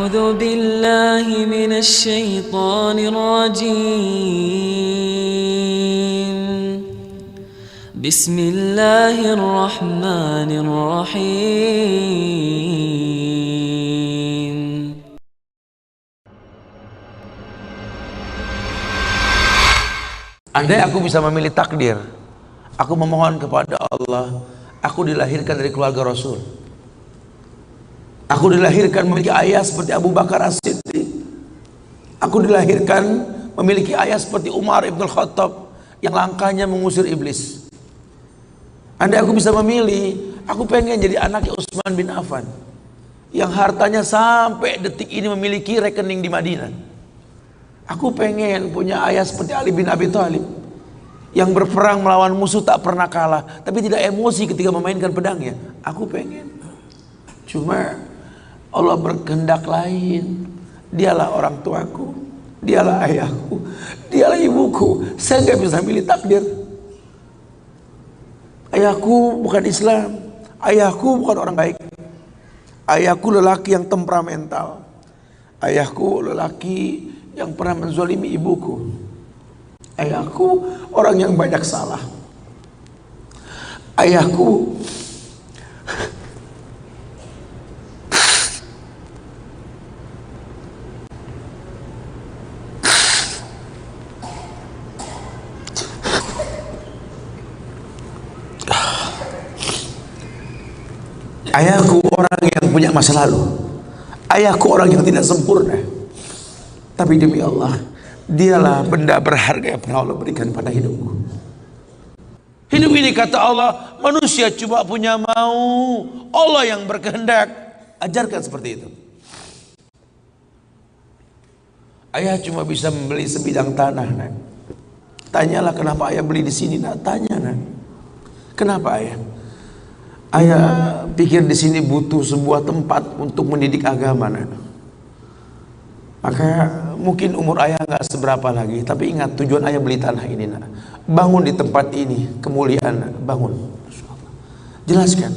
أعوذ بالله من الشيطان الرجيم. بسم الله الرحمن الرحيم. Andai aku bisa memilih takdir, aku memohon kepada Allah, aku dilahirkan dari keluarga Rasul. Aku dilahirkan memiliki ayah seperti Abu Bakar As-Siddiq. Aku dilahirkan memiliki ayah seperti Umar Ibn Khattab yang langkahnya mengusir iblis. Andai aku bisa memilih, aku pengen jadi anaknya Utsman bin Affan yang hartanya sampai detik ini memiliki rekening di Madinah. Aku pengen punya ayah seperti Ali bin Abi Thalib yang berperang melawan musuh tak pernah kalah, tapi tidak emosi ketika memainkan pedangnya. Aku pengen. Cuma Allah berkehendak lain. Dialah orang tuaku, dialah ayahku, dialah ibuku. Saya nggak bisa milih takdir. Ayahku bukan Islam, ayahku bukan orang baik. Ayahku lelaki yang temperamental. Ayahku lelaki yang pernah menzolimi ibuku. Ayahku orang yang banyak salah. Ayahku ayahku orang yang punya masa lalu. Ayahku orang yang tidak sempurna. Tapi demi Allah, dialah benda berharga yang pernah Allah berikan pada hidupku. Hidup ini kata Allah, manusia cuma punya mau, Allah yang berkehendak. Ajarkan seperti itu. Ayah cuma bisa membeli sebidang tanah, nak. Tanyalah kenapa ayah beli di sini, nak. Tanya, nak. Kenapa ayah? Ayah pikir di sini butuh sebuah tempat untuk mendidik agama, nak. Maka mungkin umur ayah nggak seberapa lagi, tapi ingat tujuan ayah beli tanah ini, nak. Bangun di tempat ini, kemuliaan, nak. Bangun. Jelaskan.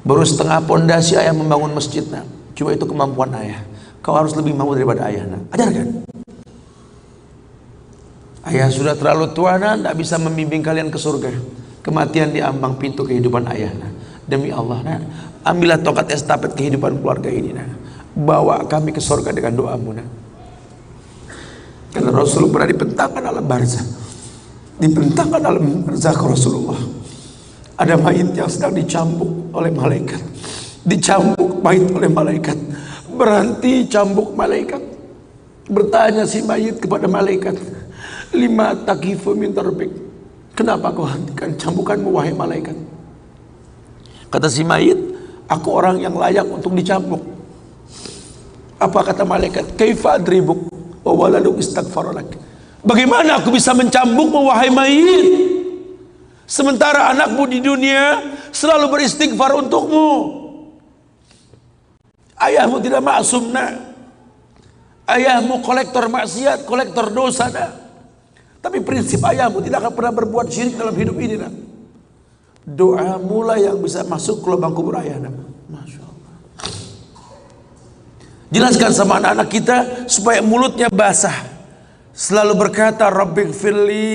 Baru setengah pondasi ayah membangun masjid, nak. Cuma itu kemampuan ayah. Kau harus lebih mau daripada ayah, nak. Ajarkan. Ayah sudah terlalu tua, nak, tidak bisa membimbing kalian ke surga. Kematian di ambang pintu kehidupan ayah, nak. Demi Allah, nak, ambillah tongkat estafet kehidupan keluarga ini, nak. Bawa kami ke surga dengan doamu, nak. Karena Rasul pernah dibentangkan alam barzah. Dibentangkan alam barzah ke Rasulullah. Ada mayit yang sedang dicambuk oleh malaikat. Dicambuk mayit oleh malaikat. Berhenti cambuk malaikat. Bertanya si mayit kepada malaikat, lima takifu min tarbik. Kenapa kau hentikan cambukanmu wahai malaikat? Kata si mayit, aku orang yang layak untuk dicambuk. Apa kata malaikat? Kaifa adribuk wa waladuk istaghfaralak. Bagaimana aku bisa mencambukmu wahai mayit, sementara anakmu di dunia selalu beristighfar untukmu. Ayahmu tidak maksum, nak. Ayahmu kolektor maksiat, kolektor dosa, nak. Tapi prinsip ayahmu tidak akan pernah berbuat syirik dalam hidup ini, nak. Doa mula yang bisa masuk ke lubang kubur ayah, nak. Masya Allah. Jelaskan sama anak-anak kita supaya mulutnya basah. Selalu berkata, Rabbighfirli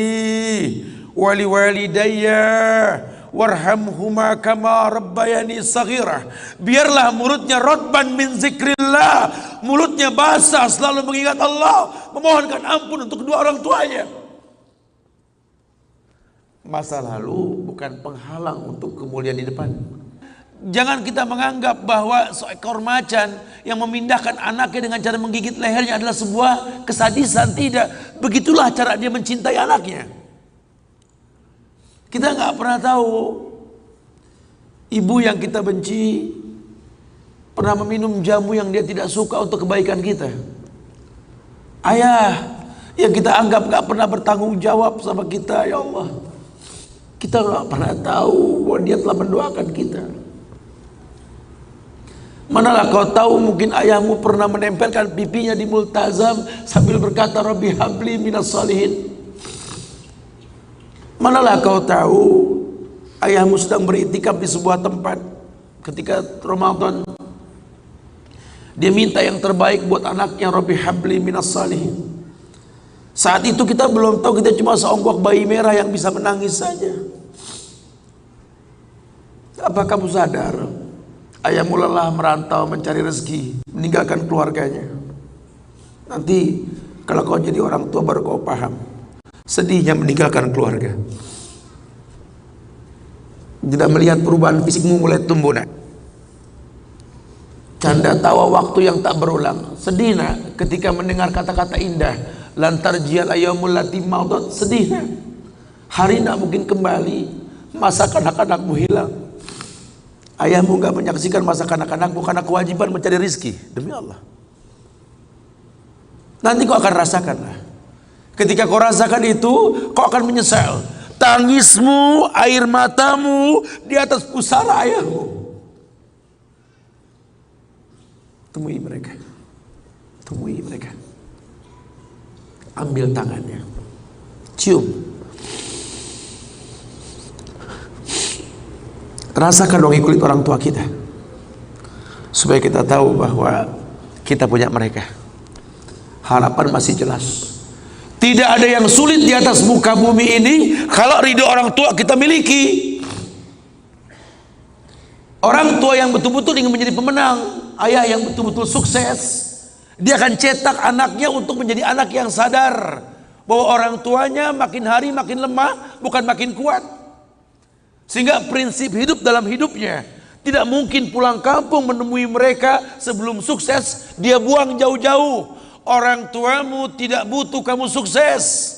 wali walidayya warhamhuma kama rabbayani saghirah. Biarlah mulutnya rotban min zikrillah, mulutnya basah selalu mengingat Allah, memohonkan ampun untuk kedua orang tuanya. Masa lalu bukan penghalang untuk kemuliaan di depan. Jangan kita menganggap bahwa seekor macan yang memindahkan anaknya dengan cara menggigit lehernya adalah sebuah kesadisan. Tidak. Begitulah cara dia mencintai anaknya. Kita nggak pernah tahu ibu yang kita benci pernah meminum jamu yang dia tidak suka untuk kebaikan kita. Ayah yang kita anggap nggak pernah bertanggung jawab sama kita, ya Allah. Kita nggak pernah tahu bahwa dia telah mendoakan kita. Manalah kau tahu mungkin ayahmu pernah menempelkan pipinya di multazam sambil berkata Rabbi habli minas salihin. Manalah kau tahu ayahmu sedang beriktikaf di sebuah tempat ketika Ramadan. Dia minta yang terbaik buat anaknya, Rabbi habli minas salihin. Saat itu kita belum tahu, kita cuma seonggok bayi merah yang bisa menangis saja. Apa kamu sadar? Ayahmu lelah merantau mencari rezeki, meninggalkan keluarganya. Nanti kalau kau jadi orang tua baru kau paham sedihnya meninggalkan keluarga. Tidak melihat perubahan fisikmu mulai tumbuh, nak. Canda tawa waktu yang tak berulang. Sedih, nak, ketika mendengar kata-kata indah, lantar jial ayyamul lati maudat. Sedih, nak. Hari nak mungkin kembali, masa kanak-kanakmu hilang. Ayahmu gak menyaksikan masa kanak-kanakmu karena kewajiban mencari rizki. Demi Allah, nanti kau akan rasakan. Ketika kau rasakan itu, kau akan menyesal. Tangismu, air matamu di atas pusara ayahmu. Temui mereka, temui mereka. Ambil tangannya, cium. Rasakan dong kulit orang tua kita, supaya kita tahu bahwa kita punya mereka. Harapan masih jelas. Tidak ada yang sulit di atas muka bumi ini kalau ridho orang tua kita miliki. Orang tua yang betul-betul ingin menjadi pemenang, ayah yang betul-betul sukses, dia akan cetak anaknya untuk menjadi anak yang sadar bahwa orang tuanya makin hari makin lemah, bukan makin kuat. Sehingga prinsip hidup dalam hidupnya, tidak mungkin pulang kampung menemui mereka sebelum sukses, dia buang jauh-jauh. Orang tuamu tidak butuh kamu sukses.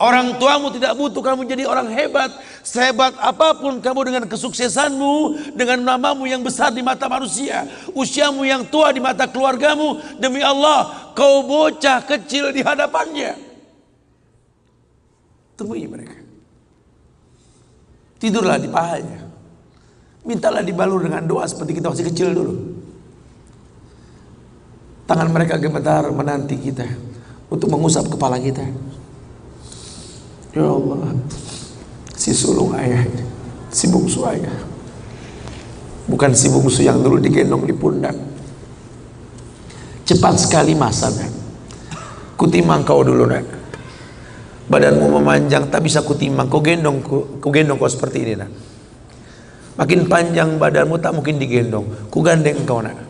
Orang tuamu tidak butuh kamu jadi orang hebat. Sehebat apapun kamu dengan kesuksesanmu, dengan namamu yang besar di mata manusia, usiamu yang tua di mata keluargamu, demi Allah, kau bocah kecil di hadapannya. Temui mereka. Tidurlah di pahanya. Mintalah dibalur dengan doa seperti kita masih kecil dulu. Tangan mereka gemetar menanti kita untuk mengusap kepala kita. Ya Allah, si sulung ayah, si bungsu ayah, bukan si bungsu yang dulu digendong di pundak. Cepat sekali masa, nak. Kutimang kau dulu, nak. Badanmu memanjang, tak bisa kutimang. Kau gendong kau seperti ini, nak. Makin panjang badanmu tak mungkin digendong. Ku gandeng kau, nak.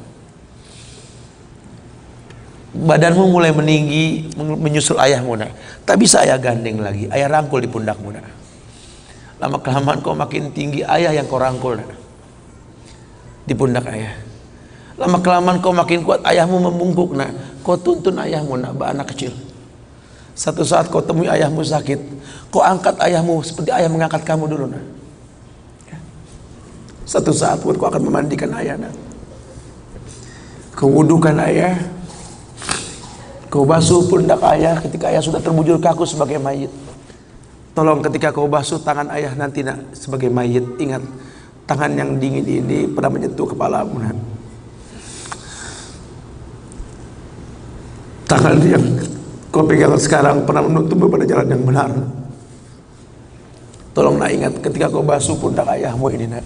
Badanmu mulai meninggi menyusul ayahmu, nak. Tak bisa ayah gandeng lagi, ayah rangkul di pundakmu, nak. Lama kelamaan kau makin tinggi, ayah yang kau rangkul, nak, di pundak ayah. Lama kelamaan kau makin kuat, ayahmu membungkuk, nak. Kau tuntun ayahmu, nak, anak kecil. Satu saat kau temui ayahmu sakit, kau angkat ayahmu seperti ayah mengangkat kamu dulu, nak. Satu saat pun kau akan memandikan ayah, nak. Kau wudukan ayah, kau basuh pundak ayah ketika ayah sudah terbujur kaku sebagai mayit. Tolong ketika kau basuh tangan ayah nanti, nak, sebagai mayit, ingat tangan yang dingin ini pernah menyentuh kepalamu, nak. Tangan yang kau pegang sekarang pernah menuntunmu pada jalan yang benar. Tolong, nak, ingat ketika kau basuh pundak ayahmu ini, nak.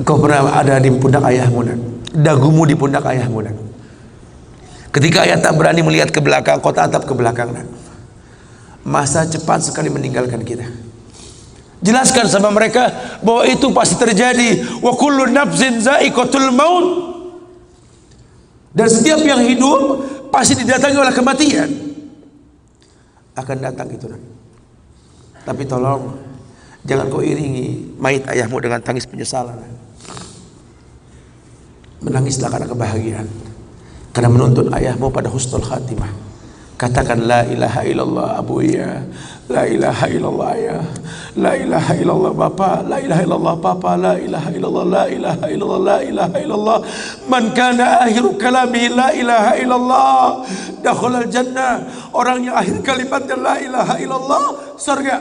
Kau pernah ada di pundak ayahmu, nak. Dagumu di pundak ayahmu, nak. Ketika ayah tak berani melihat ke belakang, kau tatap ke belakang, nak. Masa cepat sekali meninggalkan kita. Jelaskan sama mereka bahwa itu pasti terjadi. Wa kullu nafsin za'iqatul maut. Dan setiap yang hidup pasti didatangi oleh kematian. Akan datang itu, nak. Tapi tolong jangan kau iringi mayit ayahmu dengan tangis penyesalan, nak. Menangislah karena kebahagiaan, karena menuntun ayahmu pada husnul khatimah. Katakan la ilaha illallah abuya, la ilaha illallah ayah, la ilaha illallah bapa, la ilaha illallah papa, la ilaha illallah, la ilaha illallah, la ilaha illallah. Man kana akhiru kalami la ilaha illallah dakhalal jannah. Orang yang akhir kalimatnya la ilaha illallah, surga.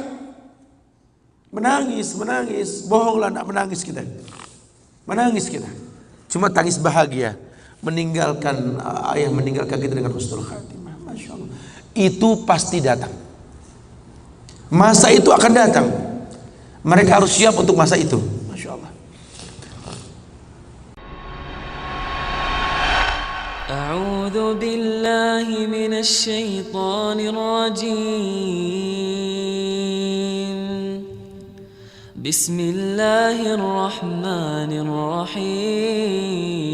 Menangis, bohonglah, nak, menangis kita. Menangis kita. Cuma tangis bahagia. meninggalkan ayah meninggalkan kita dengan husnul khatimah. Masya Allah. Itu pasti datang. Masa itu akan datang. Mereka harus siap untuk masa itu. Masya Allah. أعوذ بالله من الشيطان الرجيم بسم الله الرحمن الرحيم